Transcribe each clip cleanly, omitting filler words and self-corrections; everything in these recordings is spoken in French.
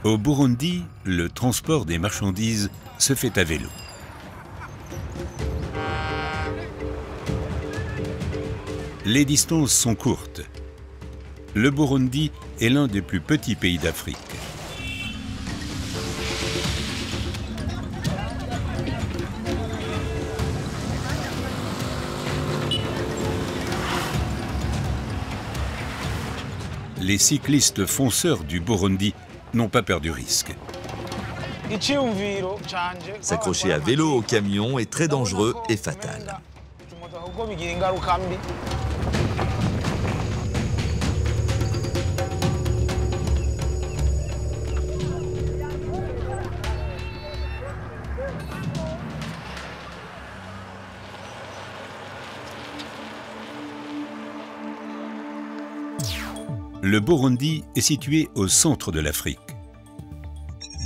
Au Burundi, le transport des marchandises se fait à vélo. Les distances sont courtes. Le Burundi est l'un des plus petits pays d'Afrique. Les cyclistes fonceurs du Burundi n'ont pas peur du risque. S'accrocher à vélo au camion est très dangereux et fatal. Le Burundi est situé au centre de l'Afrique.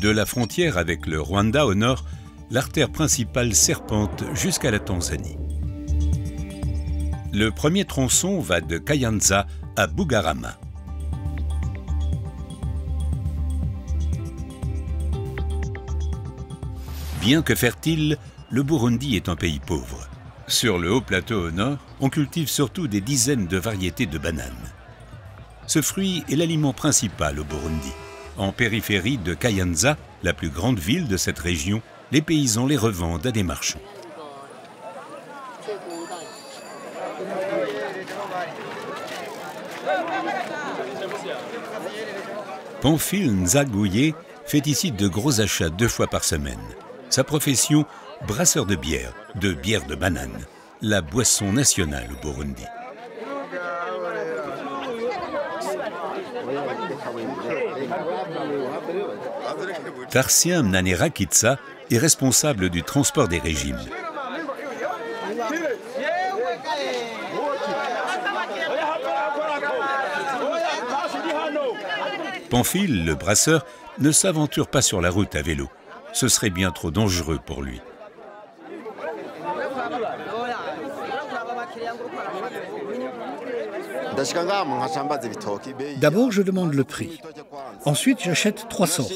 De la frontière avec le Rwanda au nord, l'artère principale serpente jusqu'à la Tanzanie. Le premier tronçon va de Kayanza à Bugarama. Bien que fertile, le Burundi est un pays pauvre. Sur le haut plateau au nord, on cultive surtout des dizaines de variétés de bananes. Ce fruit est l'aliment principal au Burundi. En périphérie de Kayanza, la plus grande ville de cette région, les paysans les revendent à des marchands. Pamphile Nzagouye fait ici de gros achats 2 fois par semaine. Sa profession, brasseur de bière de banane, la boisson nationale au Burundi. Tarsien Mnanerakitsa est responsable du transport des régimes. Pamphile, le brasseur, ne s'aventure pas sur la route à vélo. Ce serait bien trop dangereux pour lui. D'abord, je demande le prix. Ensuite, j'achète 3 sortes.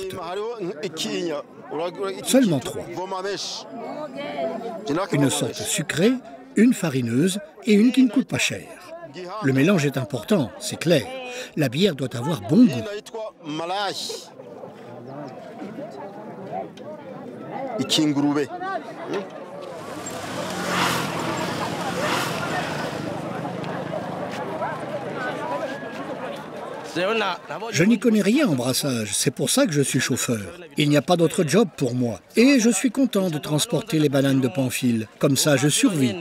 Seulement 3. Une sorte sucrée, une farineuse et une qui ne coûte pas cher. Le mélange est important, c'est clair. La bière doit avoir bon goût. Je n'y connais rien en brassage, c'est pour ça que je suis chauffeur. Il n'y a pas d'autre job pour moi. Et je suis content de transporter les bananes de Pamphile. Comme ça, je survis.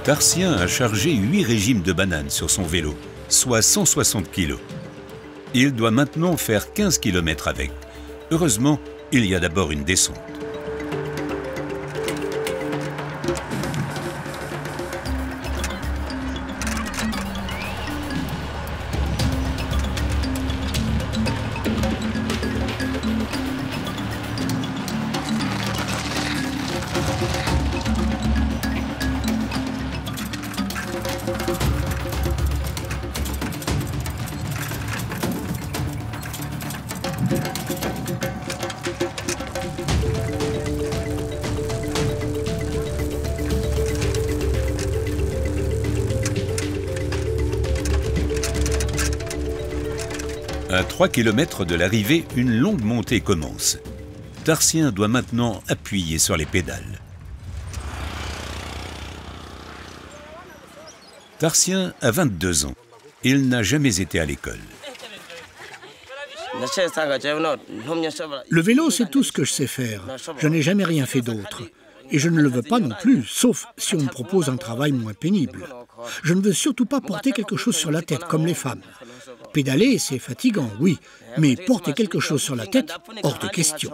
Tarsien a chargé 8 régimes de bananes sur son vélo, soit 160 kg. Il doit maintenant faire 15 km avec. Heureusement, il y a d'abord une descente. À 3 km de l'arrivée, une longue montée commence. Tarsien doit maintenant appuyer sur les pédales. Tarsien a 22 ans. Il n'a jamais été à l'école. Le vélo, c'est tout ce que je sais faire. Je n'ai jamais rien fait d'autre. Et je ne le veux pas non plus, sauf si on me propose un travail moins pénible. Je ne veux surtout pas porter quelque chose sur la tête, comme les femmes. Pédaler, c'est fatigant, oui, mais porter quelque chose sur la tête, hors de question.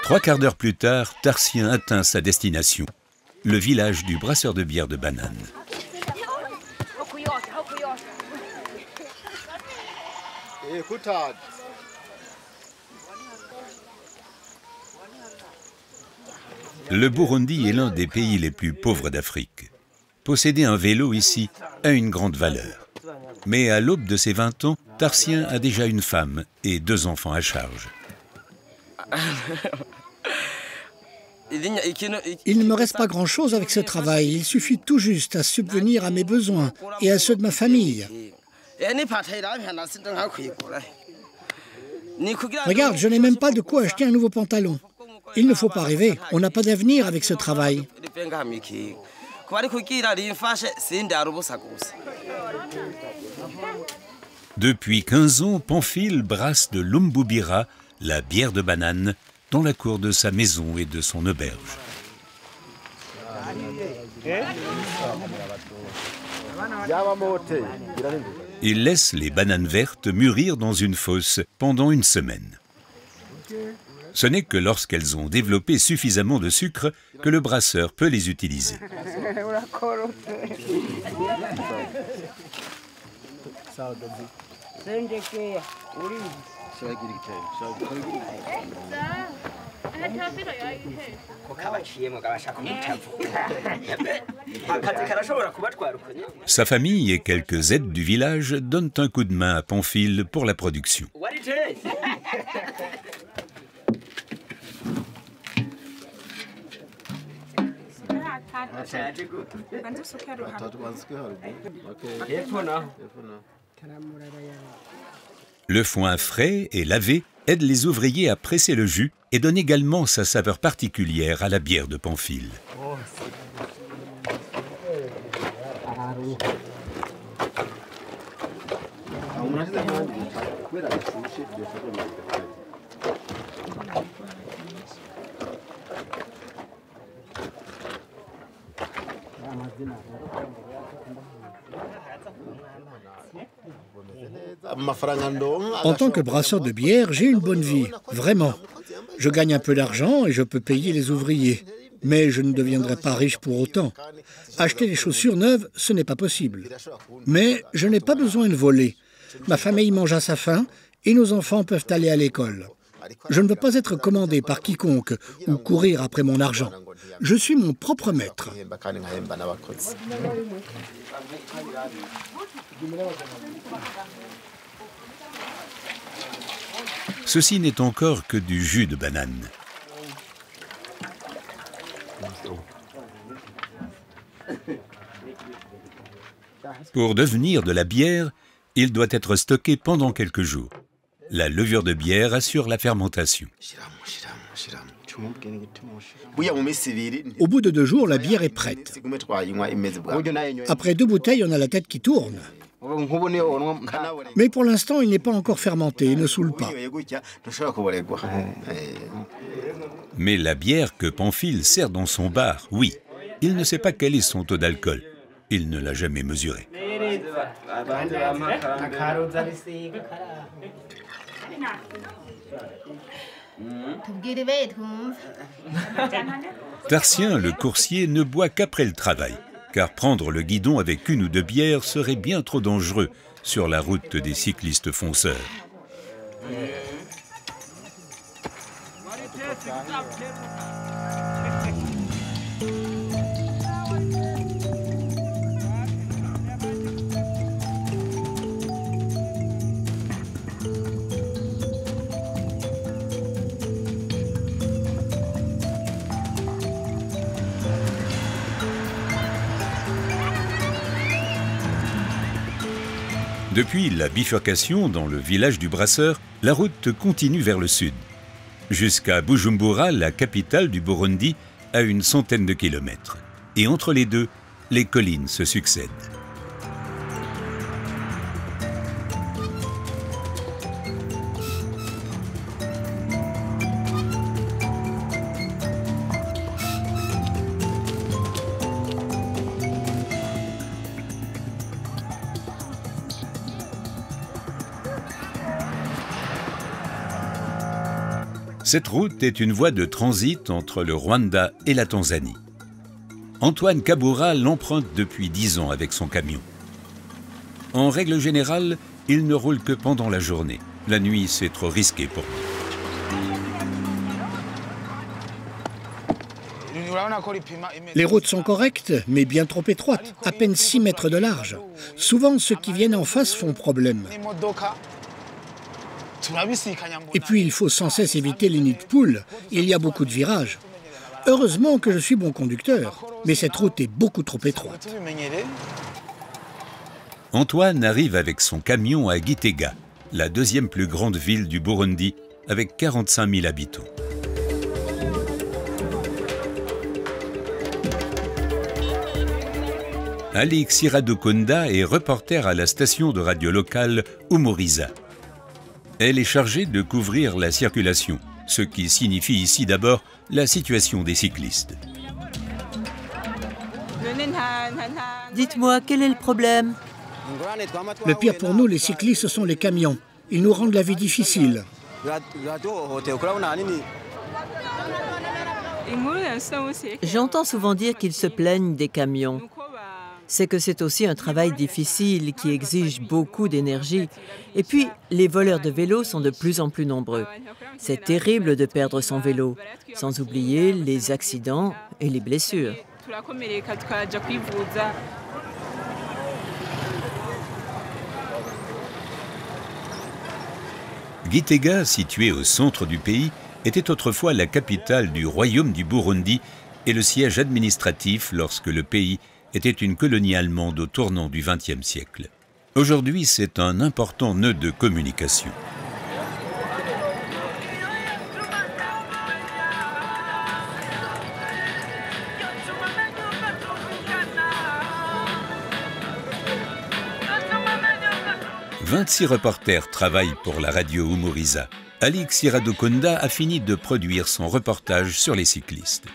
Trois quarts d'heure plus tard, Tarsien atteint sa destination, le village du brasseur de bière de Banane. Le Burundi est l'un des pays les plus pauvres d'Afrique. Posséder un vélo ici a une grande valeur. Mais à l'aube de ses 20 ans, Tarsien a déjà une femme et 2 enfants à charge. Il ne me reste pas grand-chose avec ce travail. Il suffit tout juste à subvenir à mes besoins et à ceux de ma famille. Regarde, je n'ai même pas de quoi acheter un nouveau pantalon. Il ne faut pas rêver, on n'a pas d'avenir avec ce travail. Depuis 15 ans, Pamphile brasse de l'Umbubira, la bière de banane, dans la cour de sa maison et de son auberge. Il laisse les bananes vertes mûrir dans une fosse pendant une semaine. Ce n'est que lorsqu'elles ont développé suffisamment de sucre que le brasseur peut les utiliser. Sa famille et quelques aides du village donnent un coup de main à Pamphile pour la production. Le foin frais et lavé aide les ouvriers à presser le jus et donne également sa saveur particulière à la bière de Pamphile. En tant que brasseur de bière, j'ai une bonne vie, vraiment. Je gagne un peu d'argent et je peux payer les ouvriers. Mais je ne deviendrai pas riche pour autant. Acheter des chaussures neuves, ce n'est pas possible. Mais je n'ai pas besoin de voler. Ma famille mange à sa faim et nos enfants peuvent aller à l'école. Je ne veux pas être commandé par quiconque ou courir après mon argent. Je suis mon propre maître. Ceci n'est encore que du jus de banane. Pour devenir de la bière, il doit être stocké pendant quelques jours. La levure de bière assure la fermentation. Au bout de 2 jours, la bière est prête. Après 2 bouteilles, on a la tête qui tourne. Mais pour l'instant, il n'est pas encore fermenté et ne saoule pas. Mais la bière que Pamphile sert dans son bar, oui. Il ne sait pas quel est son taux d'alcool. Il ne l'a jamais mesuré. Tarsien, le coursier, ne boit qu'après le travail, car prendre le guidon avec 1 ou 2 bières serait bien trop dangereux sur la route des cyclistes fonceurs. Depuis la bifurcation dans le village du brasseur, la route continue vers le sud. Jusqu'à Bujumbura, la capitale du Burundi, à une centaine de kilomètres. Et entre les deux, les collines se succèdent. Cette route est une voie de transit entre le Rwanda et la Tanzanie. Antoine Kabura l'emprunte depuis 10 ans avec son camion. En règle générale, il ne roule que pendant la journée. La nuit, c'est trop risqué pour lui. Les routes sont correctes, mais bien trop étroites, à peine 6 mètres de large. Souvent, ceux qui viennent en face font problème. Et puis, il faut sans cesse éviter les nids de poules. Il y a beaucoup de virages. Heureusement que je suis bon conducteur, mais cette route est beaucoup trop étroite. Antoine arrive avec son camion à Gitega, la deuxième plus grande ville du Burundi, avec 45 000 habitants. Alix Iradukonda est reporter à la station de radio locale Umuriza. Elle est chargée de couvrir la circulation, ce qui signifie ici d'abord la situation des cyclistes. Dites-moi, quel est le problème? Le pire pour nous, les cyclistes, ce sont les camions. Ils nous rendent la vie difficile. J'entends souvent dire qu'ils se plaignent des camions. C'est que c'est aussi un travail difficile qui exige beaucoup d'énergie. Et puis, les voleurs de vélos sont de plus en plus nombreux. C'est terrible de perdre son vélo, sans oublier les accidents et les blessures. Gitega, située au centre du pays, était autrefois la capitale du royaume du Burundi et le siège administratif lorsque le pays était une colonie allemande au tournant du XXe siècle. Aujourd'hui, c'est un important nœud de communication. « 26 reporters travaillent pour la radio Umuriza. Alix Iradukonda a fini de produire son reportage sur les cyclistes.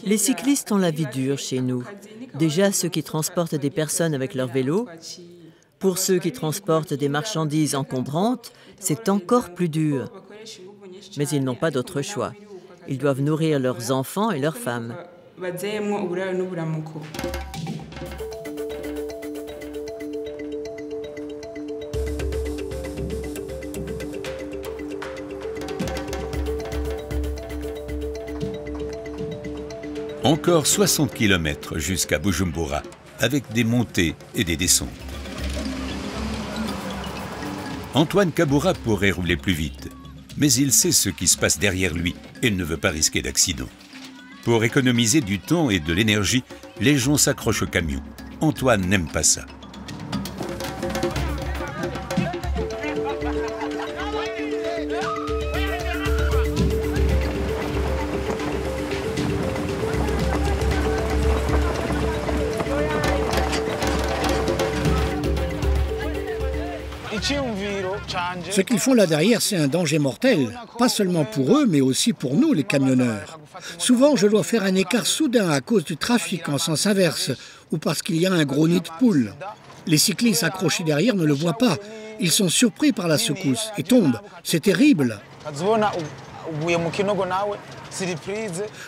Les cyclistes ont la vie dure chez nous. Déjà ceux qui transportent des personnes avec leur vélo. Pour ceux qui transportent des marchandises encombrantes, c'est encore plus dur. Mais ils n'ont pas d'autre choix. Ils doivent nourrir leurs enfants et leurs femmes. Encore 60 km jusqu'à Bujumbura, avec des montées et des descentes. Antoine Kabura pourrait rouler plus vite, mais il sait ce qui se passe derrière lui et ne veut pas risquer d'accident. Pour économiser du temps et de l'énergie, les gens s'accrochent au camion. Antoine n'aime pas ça. Ce qu'ils font là derrière, c'est un danger mortel, pas seulement pour eux, mais aussi pour nous, les camionneurs. Souvent, je dois faire un écart soudain à cause du trafic en sens inverse, ou parce qu'il y a un gros nid de poule. Les cyclistes accrochés derrière ne le voient pas. Ils sont surpris par la secousse et tombent. C'est terrible.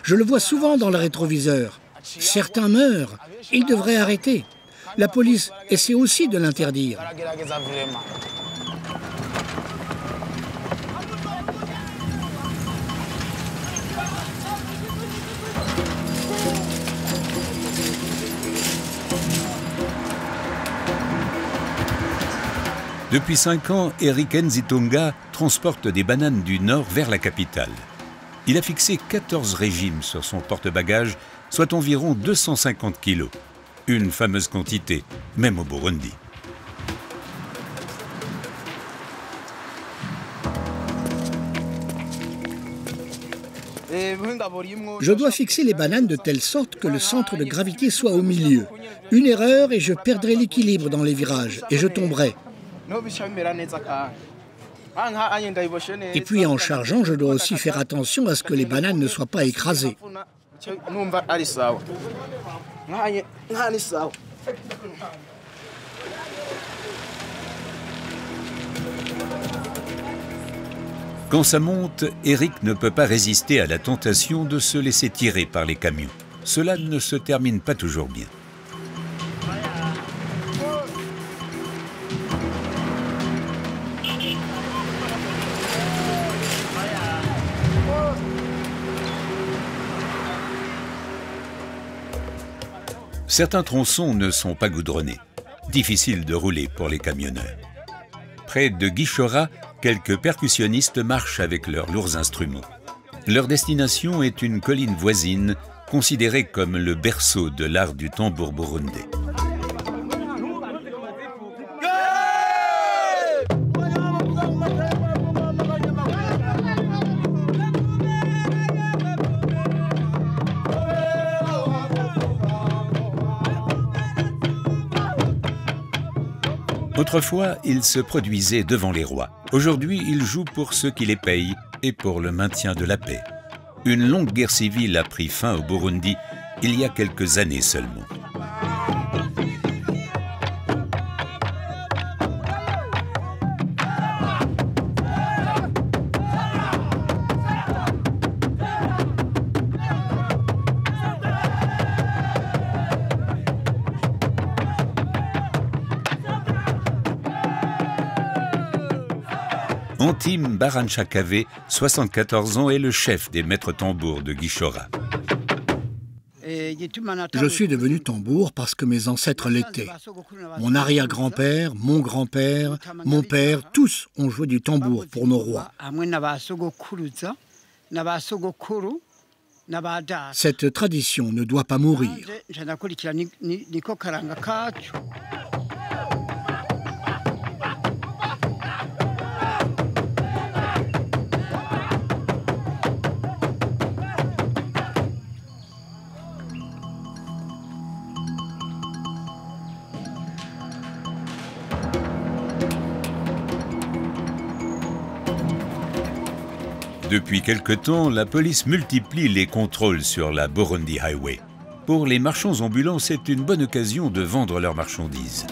Je le vois souvent dans le rétroviseur. Certains meurent. Ils devraient arrêter. La police essaie aussi de l'interdire. Depuis 5 ans, Eric Nzitunga transporte des bananes du Nord vers la capitale. Il a fixé 14 régimes sur son porte-bagages, soit environ 250 kilos. Une fameuse quantité, même au Burundi. Je dois fixer les bananes de telle sorte que le centre de gravité soit au milieu. Une erreur et je perdrai l'équilibre dans les virages et je tomberai. Et puis en chargeant, je dois aussi faire attention à ce que les bananes ne soient pas écrasées. Quand ça monte, Eric ne peut pas résister à la tentation de se laisser tirer par les camions. Cela ne se termine pas toujours bien. Certains tronçons ne sont pas goudronnés. Difficile de rouler pour les camionneurs. Près de Guichora, quelques percussionnistes marchent avec leurs lourds instruments. Leur destination est une colline voisine, considérée comme le berceau de l'art du tambour burundais. Autrefois, ils se produisaient devant les rois. Aujourd'hui, ils jouent pour ceux qui les payent et pour le maintien de la paix. Une longue guerre civile a pris fin au Burundi il y a quelques années seulement. Antim Baranchakave, 74 ans, est le chef des maîtres tambours de Guichora. Je suis devenu tambour parce que mes ancêtres l'étaient. Mon arrière-grand-père, mon grand-père, mon père, tous ont joué du tambour pour nos rois. Cette tradition ne doit pas mourir. Depuis quelque temps, la police multiplie les contrôles sur la Burundi Highway. Pour les marchands ambulants, c'est une bonne occasion de vendre leurs marchandises.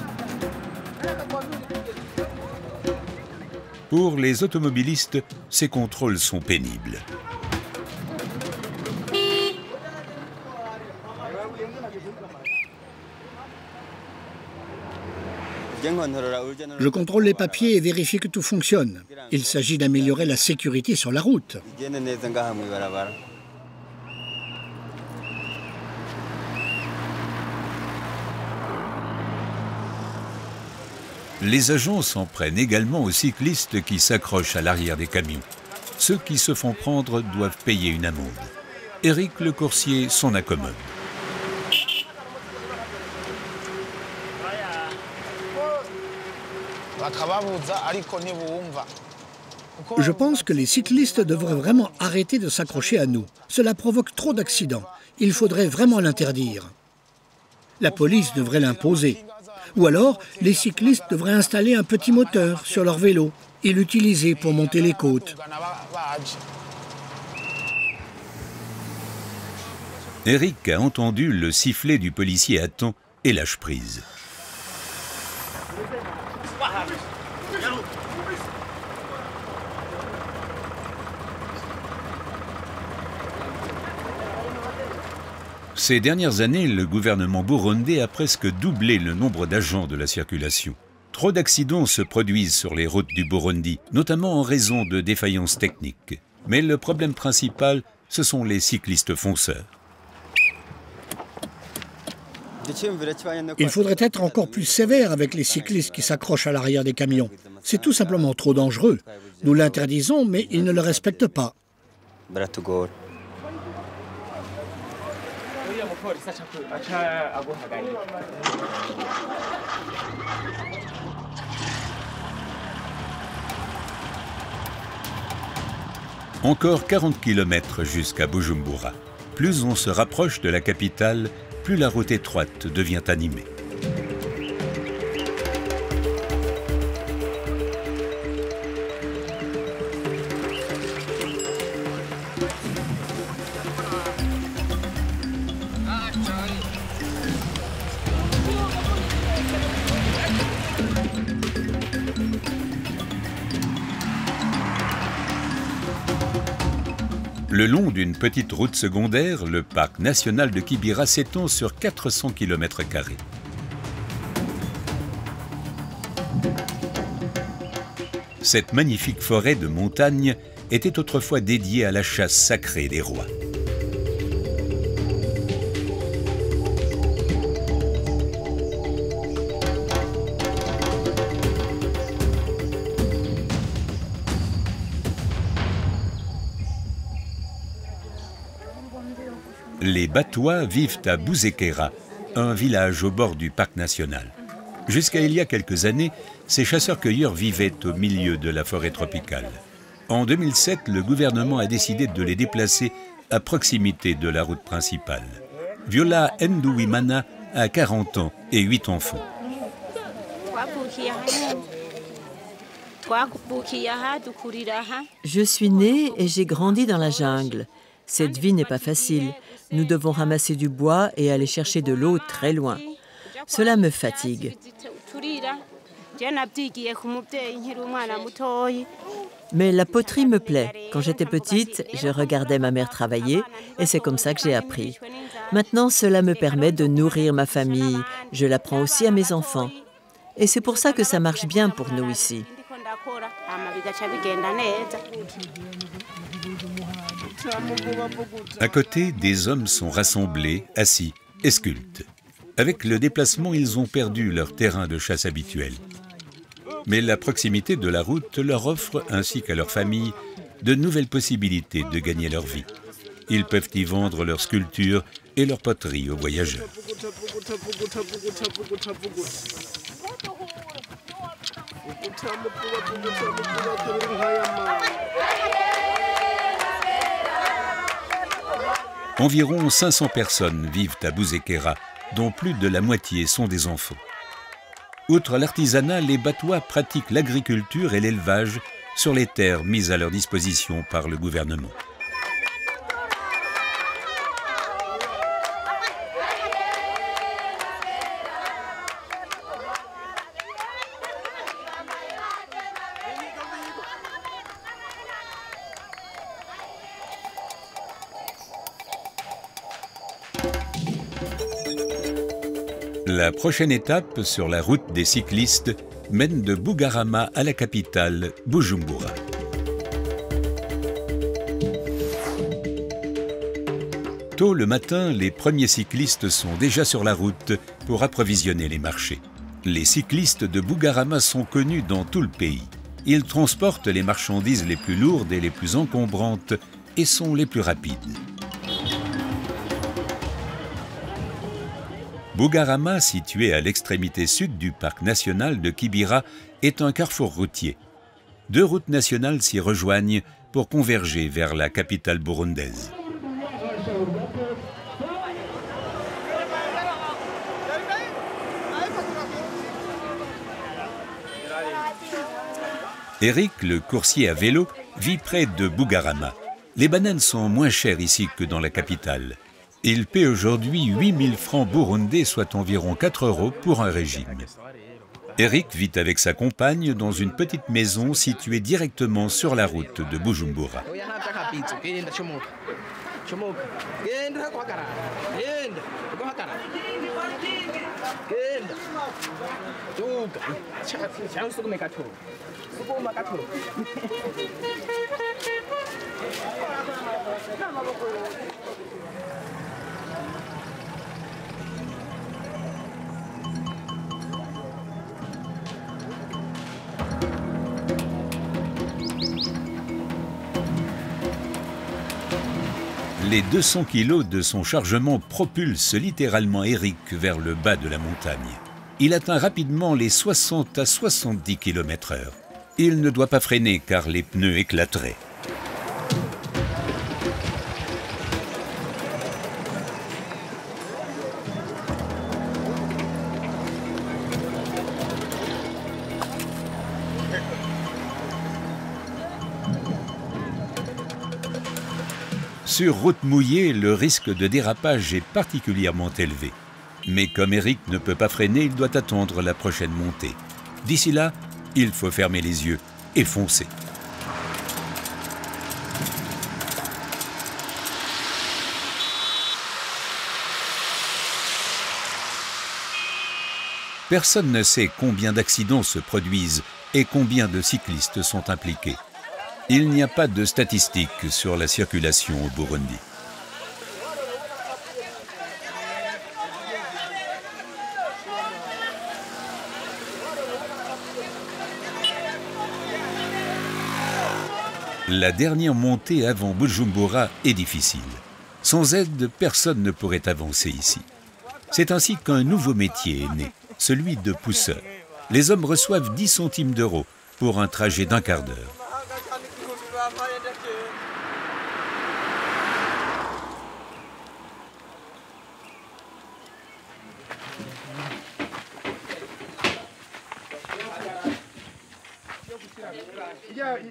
Pour les automobilistes, ces contrôles sont pénibles. Je contrôle les papiers et vérifie que tout fonctionne. Il s'agit d'améliorer la sécurité sur la route. Les agents s'en prennent également aux cyclistes qui s'accrochent à l'arrière des camions. Ceux qui se font prendre doivent payer une amende. Eric le coursier s'en accommode. Je pense que les cyclistes devraient vraiment arrêter de s'accrocher à nous. Cela provoque trop d'accidents. Il faudrait vraiment l'interdire. La police devrait l'imposer. Ou alors, les cyclistes devraient installer un petit moteur sur leur vélo et l'utiliser pour monter les côtes. Eric a entendu le sifflet du policier à temps et lâche prise. Ces dernières années, le gouvernement burundais a presque doublé le nombre d'agents de la circulation. Trop d'accidents se produisent sur les routes du Burundi, notamment en raison de défaillances techniques. Mais le problème principal, ce sont les cyclistes fonceurs. Il faudrait être encore plus sévère avec les cyclistes qui s'accrochent à l'arrière des camions. C'est tout simplement trop dangereux. Nous l'interdisons, mais ils ne le respectent pas. Encore 40 km jusqu'à Bujumbura. Plus on se rapproche de la capitale, plus la route étroite devient animée. Le long d'une petite route secondaire, le parc national de Kibira s'étend sur 400 km². Cette magnifique forêt de montagne était autrefois dédiée à la chasse sacrée des rois. Les Batois vivent à Bousekera, un village au bord du parc national. Jusqu'à il y a quelques années, ces chasseurs-cueilleurs vivaient au milieu de la forêt tropicale. En 2007, le gouvernement a décidé de les déplacer à proximité de la route principale. Viola Ndouimana a 40 ans et 8 enfants. Je suis née et j'ai grandi dans la jungle. Cette vie n'est pas facile. Nous devons ramasser du bois et aller chercher de l'eau très loin. Cela me fatigue. Mais la poterie me plaît. Quand j'étais petite, je regardais ma mère travailler et c'est comme ça que j'ai appris. Maintenant, cela me permet de nourrir ma famille. Je l'apprends aussi à mes enfants. Et c'est pour ça que ça marche bien pour nous ici. À côté, des hommes sont rassemblés, assis et sculptent. Avec le déplacement, ils ont perdu leur terrain de chasse habituel. Mais la proximité de la route leur offre, ainsi qu'à leur famille, de nouvelles possibilités de gagner leur vie. Ils peuvent y vendre leurs sculptures et leur poterie aux voyageurs. Environ 500 personnes vivent à Bousekera, dont plus de la moitié sont des enfants. Outre l'artisanat, les Batois pratiquent l'agriculture et l'élevage sur les terres mises à leur disposition par le gouvernement. La prochaine étape sur la route des cyclistes mène de Bugarama à la capitale, Bujumbura. Tôt le matin, les premiers cyclistes sont déjà sur la route pour approvisionner les marchés. Les cyclistes de Bugarama sont connus dans tout le pays. Ils transportent les marchandises les plus lourdes et les plus encombrantes et sont les plus rapides. Bugarama, situé à l'extrémité sud du parc national de Kibira, est un carrefour routier. Deux routes nationales s'y rejoignent pour converger vers la capitale burundaise. Eric, le coursier à vélo, vit près de Bugarama. Les bananes sont moins chères ici que dans la capitale. Il paie aujourd'hui 8000 francs burundais, soit environ 4 € pour un régime. Eric vit avec sa compagne dans une petite maison située directement sur la route de Bujumbura. Les 200 kilos de son chargement propulsent littéralement Eric vers le bas de la montagne. Il atteint rapidement les 60 à 70 km/h. Il ne doit pas freiner car les pneus éclateraient. Sur route mouillée, le risque de dérapage est particulièrement élevé. Mais comme Eric ne peut pas freiner, il doit attendre la prochaine montée. D'ici là, il faut fermer les yeux et foncer. Personne ne sait combien d'accidents se produisent et combien de cyclistes sont impliqués. Il n'y a pas de statistiques sur la circulation au Burundi. La dernière montée avant Bujumbura est difficile. Sans aide, personne ne pourrait avancer ici. C'est ainsi qu'un nouveau métier est né, celui de pousseur. Les hommes reçoivent 10 centimes d'euros pour un trajet d'1 quart d'heure.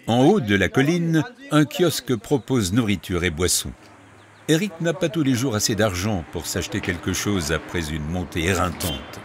En haut de la colline, un kiosque propose nourriture et boissons. Eric n'a pas tous les jours assez d'argent pour s'acheter quelque chose après une montée éreintante.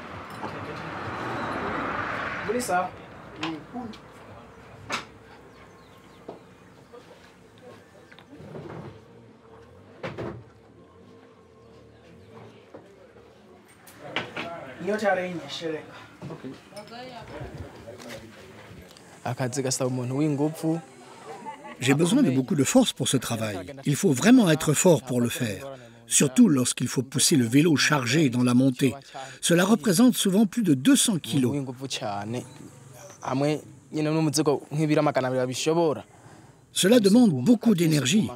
J'ai besoin de beaucoup de force pour ce travail. Il faut vraiment être fort pour le faire, surtout lorsqu'il faut pousser le vélo chargé dans la montée. Cela représente souvent plus de 200 kilos. Cela demande beaucoup d'énergie.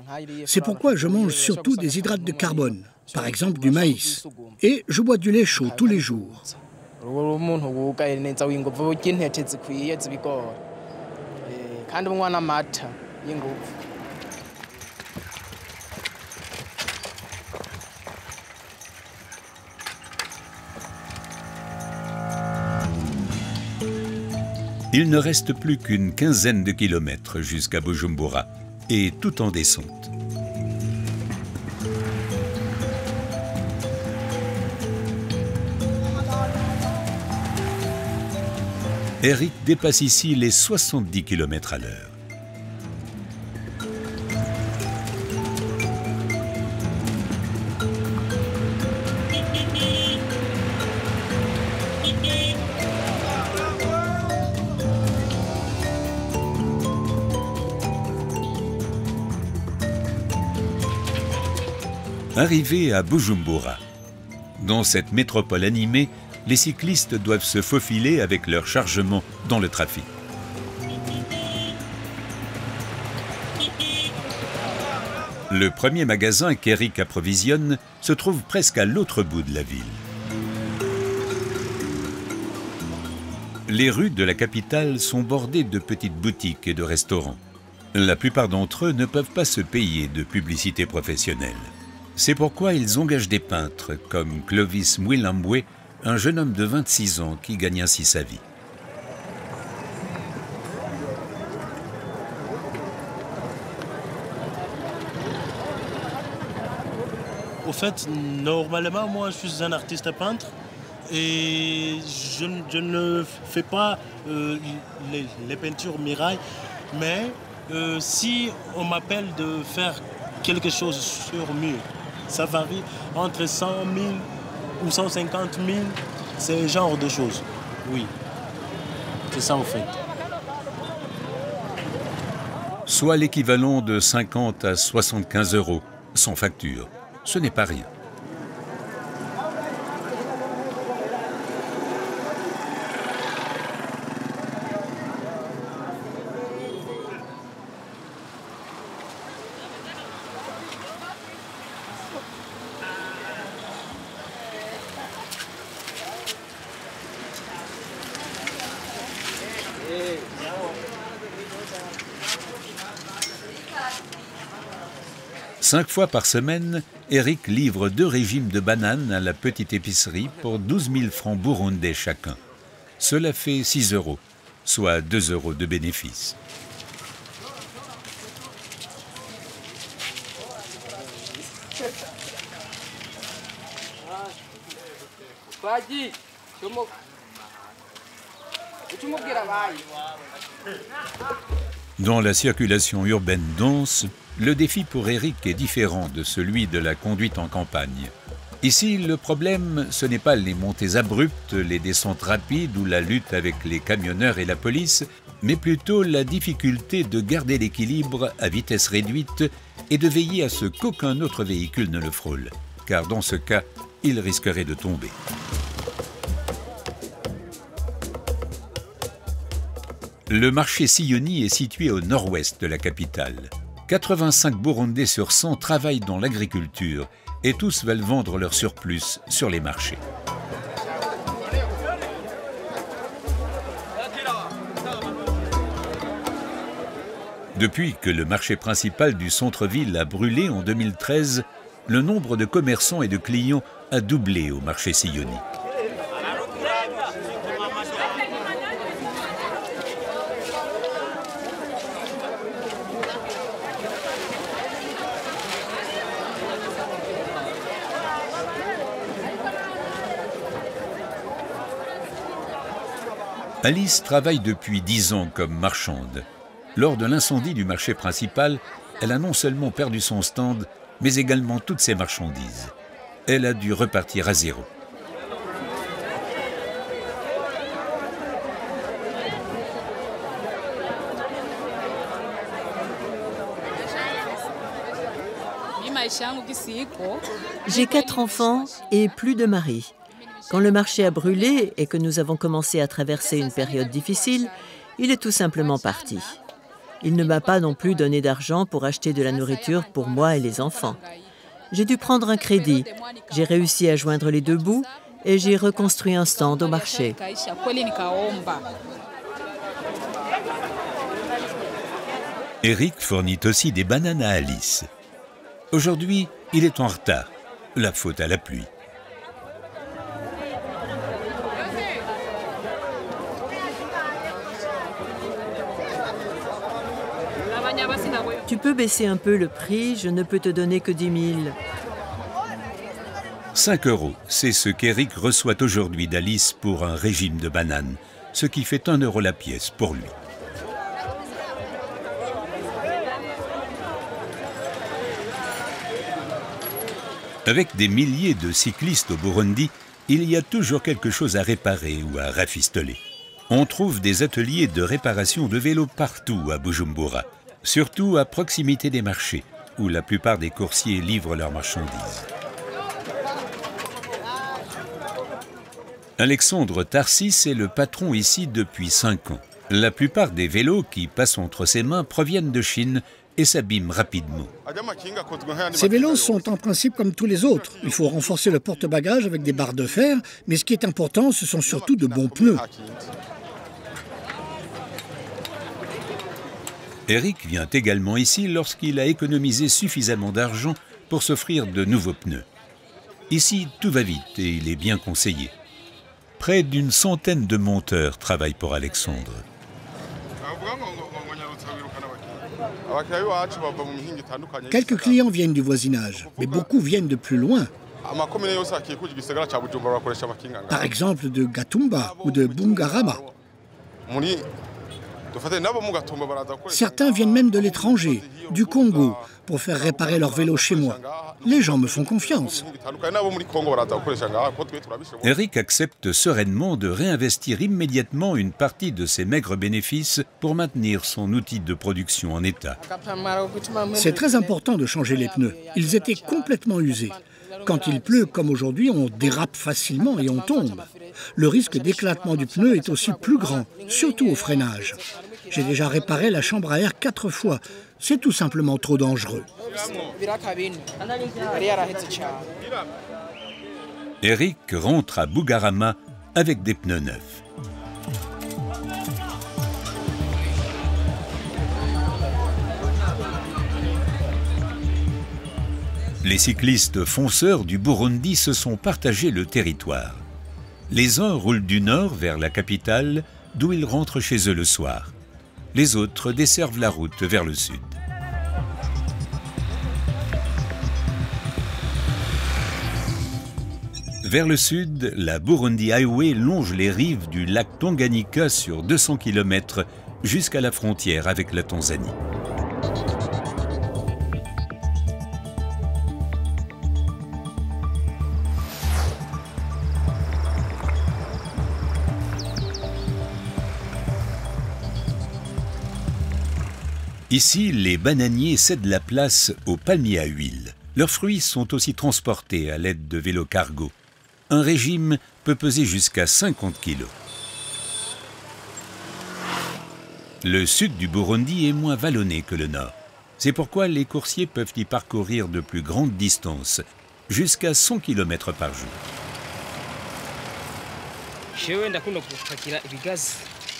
C'est pourquoi je mange surtout des hydrates de carbone, par exemple du maïs. Et je bois du lait chaud tous les jours. Il ne reste plus qu'une quinzaine de kilomètres jusqu'à Bujumbura, et tout en descente. Eric dépasse ici les 70 km à l'heure. Arrivé à Bujumbura. Dans cette métropole animée, les cyclistes doivent se faufiler avec leur chargement dans le trafic. Le premier magasin qu'Eric approvisionne se trouve presque à l'autre bout de la ville. Les rues de la capitale sont bordées de petites boutiques et de restaurants. La plupart d'entre eux ne peuvent pas se payer de publicité professionnelle. C'est pourquoi ils engagent des peintres comme Clovis Mwilambwe, un jeune homme de 26 ans qui gagne ainsi sa vie. Au fait, normalement, moi, je suis un artiste peintre et je ne fais pas les peintures mirailles, mais si on m'appelle de faire quelque chose sur mur, ça varie entre 100 000 ou 150 000, c'est ce genre de choses. Oui, c'est ça en fait. Soit l'équivalent de 50 à 75 euros, sans facture. Ce n'est pas rien. Cinq fois par semaine, Eric livre 2 régimes de bananes à la petite épicerie pour 12 000 francs burundais chacun. Cela fait 6 euros, soit 2 euros de bénéfice. Dans la circulation urbaine dense, le défi pour Eric est différent de celui de la conduite en campagne. Ici, le problème, ce n'est pas les montées abruptes, les descentes rapides ou la lutte avec les camionneurs et la police, mais plutôt la difficulté de garder l'équilibre à vitesse réduite et de veiller à ce qu'aucun autre véhicule ne le frôle, car dans ce cas, il risquerait de tomber. Le marché Sioni est situé au nord-ouest de la capitale. 85 Burundais sur 100 travaillent dans l'agriculture et tous veulent vendre leur surplus sur les marchés. Depuis que le marché principal du centre-ville a brûlé en 2013, le nombre de commerçants et de clients a doublé au marché Sioni. Alice travaille depuis 10 ans comme marchande. Lors de l'incendie du marché principal, elle a non seulement perdu son stand, mais également toutes ses marchandises. Elle a dû repartir à zéro. J'ai 4 enfants et plus de mari. Quand le marché a brûlé et que nous avons commencé à traverser une période difficile, il est tout simplement parti. Il ne m'a pas non plus donné d'argent pour acheter de la nourriture pour moi et les enfants. J'ai dû prendre un crédit. J'ai réussi à joindre les deux bouts et j'ai reconstruit un stand au marché. Eric fournit aussi des bananes à Alice. Aujourd'hui, il est en retard. La faute à la pluie. Tu peux baisser un peu le prix, je ne peux te donner que 10 000. 5 €, c'est ce qu'Eric reçoit aujourd'hui d'Alice pour un régime de bananes, ce qui fait 1 € la pièce pour lui. Avec des milliers de cyclistes au Burundi, il y a toujours quelque chose à réparer ou à rafistoler. On trouve des ateliers de réparation de vélos partout à Bujumbura, surtout à proximité des marchés, où la plupart des coursiers livrent leurs marchandises. Alexandre Tarsis est le patron ici depuis 5 ans. La plupart des vélos qui passent entre ses mains proviennent de Chine et s'abîment rapidement. Ces vélos sont en principe comme tous les autres. Il faut renforcer le porte-bagages avec des barres de fer, mais ce qui est important, ce sont surtout de bons pneus. Eric vient également ici lorsqu'il a économisé suffisamment d'argent pour s'offrir de nouveaux pneus. Ici, tout va vite et il est bien conseillé. Près d'une centaine de monteurs travaillent pour Alexandre. Quelques clients viennent du voisinage, mais beaucoup viennent de plus loin. Par exemple de Gatumba ou de Bungarama. Certains viennent même de l'étranger, du Congo, pour faire réparer leur vélo chez moi. Les gens me font confiance. Eric accepte sereinement de réinvestir immédiatement une partie de ses maigres bénéfices pour maintenir son outil de production en état. C'est très important de changer les pneus. Ils étaient complètement usés. Quand il pleut, comme aujourd'hui, on dérape facilement et on tombe. Le risque d'éclatement du pneu est aussi plus grand, surtout au freinage. J'ai déjà réparé la chambre à air 4 fois. C'est tout simplement trop dangereux. Eric rentre à Bugarama avec des pneus neufs. Les cyclistes fonceurs du Burundi se sont partagés le territoire. Les uns roulent du nord vers la capitale, d'où ils rentrent chez eux le soir. Les autres desservent la route vers le sud. Vers le sud, la Burundi Highway longe les rives du lac Tanganyika sur 200 km jusqu'à la frontière avec la Tanzanie. Ici, les bananiers cèdent la place aux palmiers à huile. Leurs fruits sont aussi transportés à l'aide de vélos cargo. Un régime peut peser jusqu'à 50 kilos. Le sud du Burundi est moins vallonné que le nord. C'est pourquoi les coursiers peuvent y parcourir de plus grandes distances, jusqu'à 100 km par jour.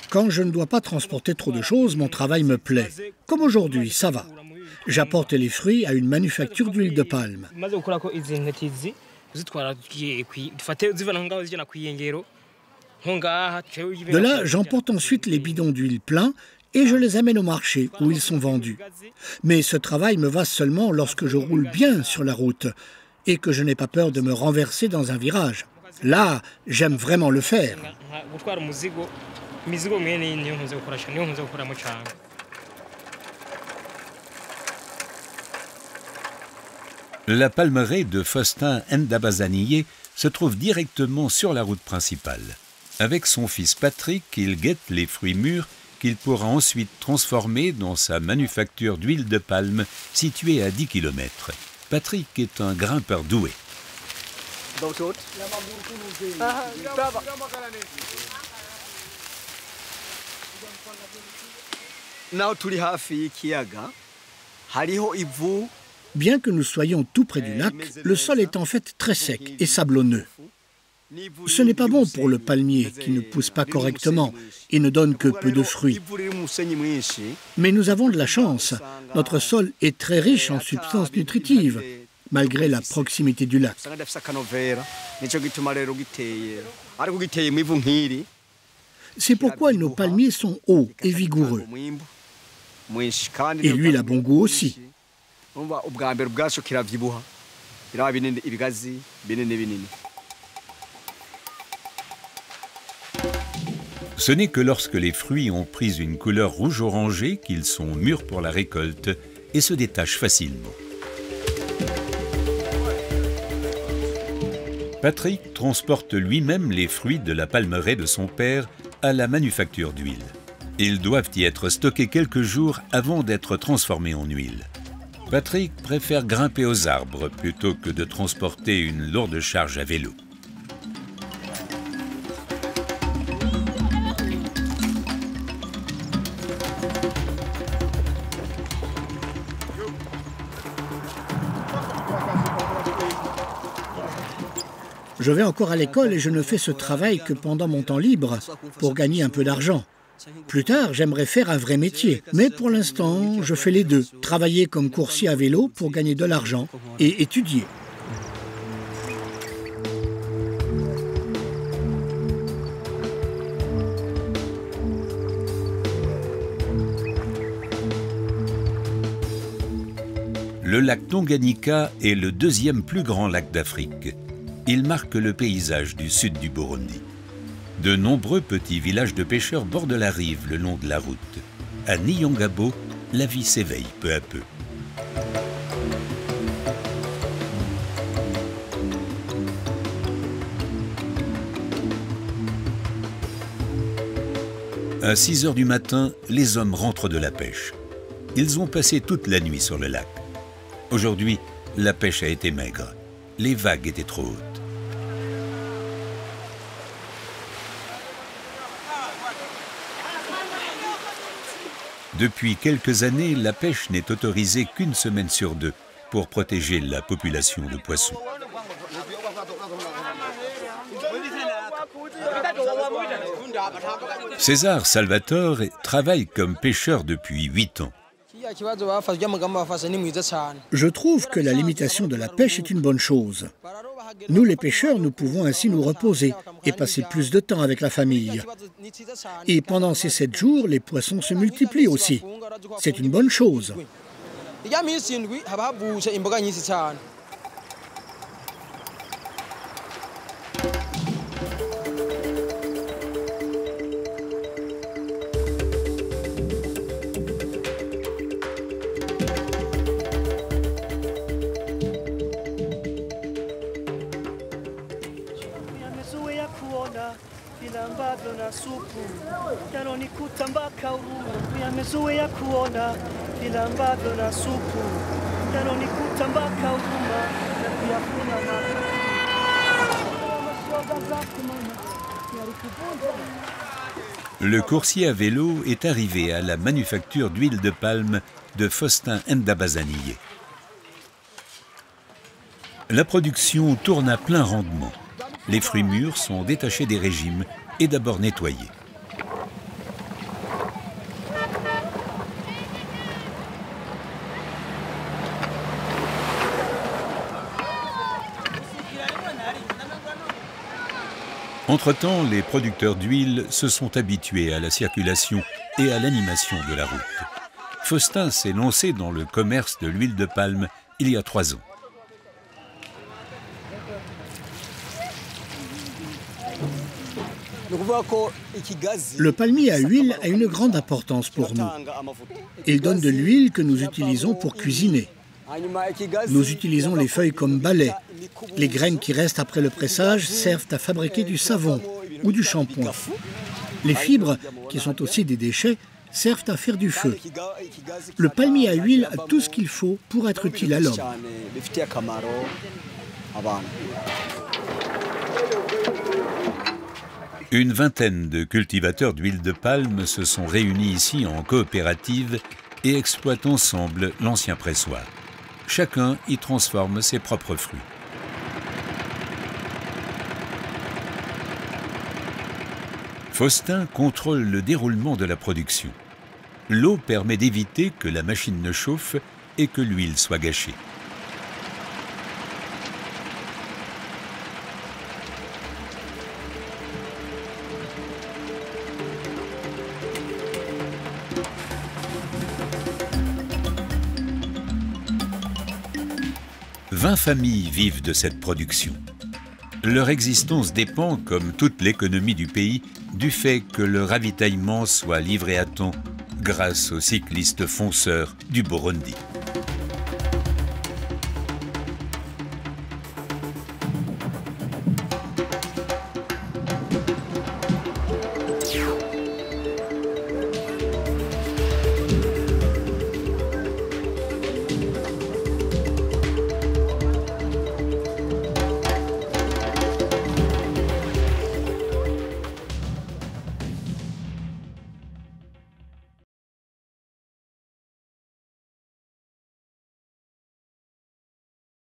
Quand je ne dois pas transporter trop de choses, mon travail me plaît. Comme aujourd'hui, ça va. J'apporte les fruits à une manufacture d'huile de palme. De là, j'emporte ensuite les bidons d'huile pleins et je les amène au marché où ils sont vendus. Mais ce travail me va seulement lorsque je roule bien sur la route et que je n'ai pas peur de me renverser dans un virage. Là, j'aime vraiment le faire. La palmeraie de Faustin Ndabazaniye se trouve directement sur la route principale. Avec son fils Patrick, il guette les fruits mûrs qu'il pourra ensuite transformer dans sa manufacture d'huile de palme située à 10 km. Patrick est un grimpeur doué. Bien que nous soyons tout près du lac, le sol est en fait très sec et sablonneux. Ce n'est pas bon pour le palmier qui ne pousse pas correctement et ne donne que peu de fruits. Mais nous avons de la chance. Notre sol est très riche en substances nutritives, malgré la proximité du lac. C'est pourquoi nos palmiers sont hauts et vigoureux. Et l'huile a bon goût aussi. Ce n'est que lorsque les fruits ont pris une couleur rouge-orangée qu'ils sont mûrs pour la récolte et se détachent facilement. Patrick transporte lui-même les fruits de la palmeraie de son père à la manufacture d'huile. Ils doivent y être stockés quelques jours avant d'être transformés en huile. Patrick préfère grimper aux arbres plutôt que de transporter une lourde charge à vélo. Je vais encore à l'école et je ne fais ce travail que pendant mon temps libre pour gagner un peu d'argent. Plus tard, j'aimerais faire un vrai métier, mais pour l'instant, je fais les deux. Travailler comme coursier à vélo pour gagner de l'argent et étudier. Le lac Tanganyika est le deuxième plus grand lac d'Afrique. Il marque le paysage du sud du Burundi. De nombreux petits villages de pêcheurs bordent la rive le long de la route. À Nyongabo, la vie s'éveille peu à peu. À 6 heures du matin, les hommes rentrent de la pêche. Ils ont passé toute la nuit sur le lac. Aujourd'hui, la pêche a été maigre. Les vagues étaient trop hautes. Depuis quelques années, la pêche n'est autorisée qu'une semaine sur deux pour protéger la population de poissons. César Salvatore travaille comme pêcheur depuis 8 ans. Je trouve que la limitation de la pêche est une bonne chose. Nous, les pêcheurs, nous pouvons ainsi nous reposer et passer plus de temps avec la famille. Et pendant ces 7 jours, les poissons se multiplient aussi. C'est une bonne chose. Le coursier à vélo est arrivé à la manufacture d'huile de palme de Faustin Ndabazaniye. La production tourne à plein rendement. Les fruits mûrs sont détachés des régimes et d'abord nettoyés. Entre-temps, les producteurs d'huile se sont habitués à la circulation et à l'animation de la route. Faustin s'est lancé dans le commerce de l'huile de palme il y a 3 ans. Le palmier à huile a une grande importance pour nous. Il donne de l'huile que nous utilisons pour cuisiner. Nous utilisons les feuilles comme balai. Les graines qui restent après le pressage servent à fabriquer du savon ou du shampoing. Les fibres, qui sont aussi des déchets, servent à faire du feu. Le palmier à huile a tout ce qu'il faut pour être utile à l'homme. Une vingtaine de cultivateurs d'huile de palme se sont réunis ici en coopérative et exploitent ensemble l'ancien pressoir. Chacun y transforme ses propres fruits. Faustin contrôle le déroulement de la production. L'eau permet d'éviter que la machine ne chauffe et que l'huile soit gâchée. « 20 familles vivent de cette production. Leur existence dépend, comme toute l'économie du pays, du fait que le ravitaillement soit livré à temps grâce aux cyclistes fonceurs du Burundi.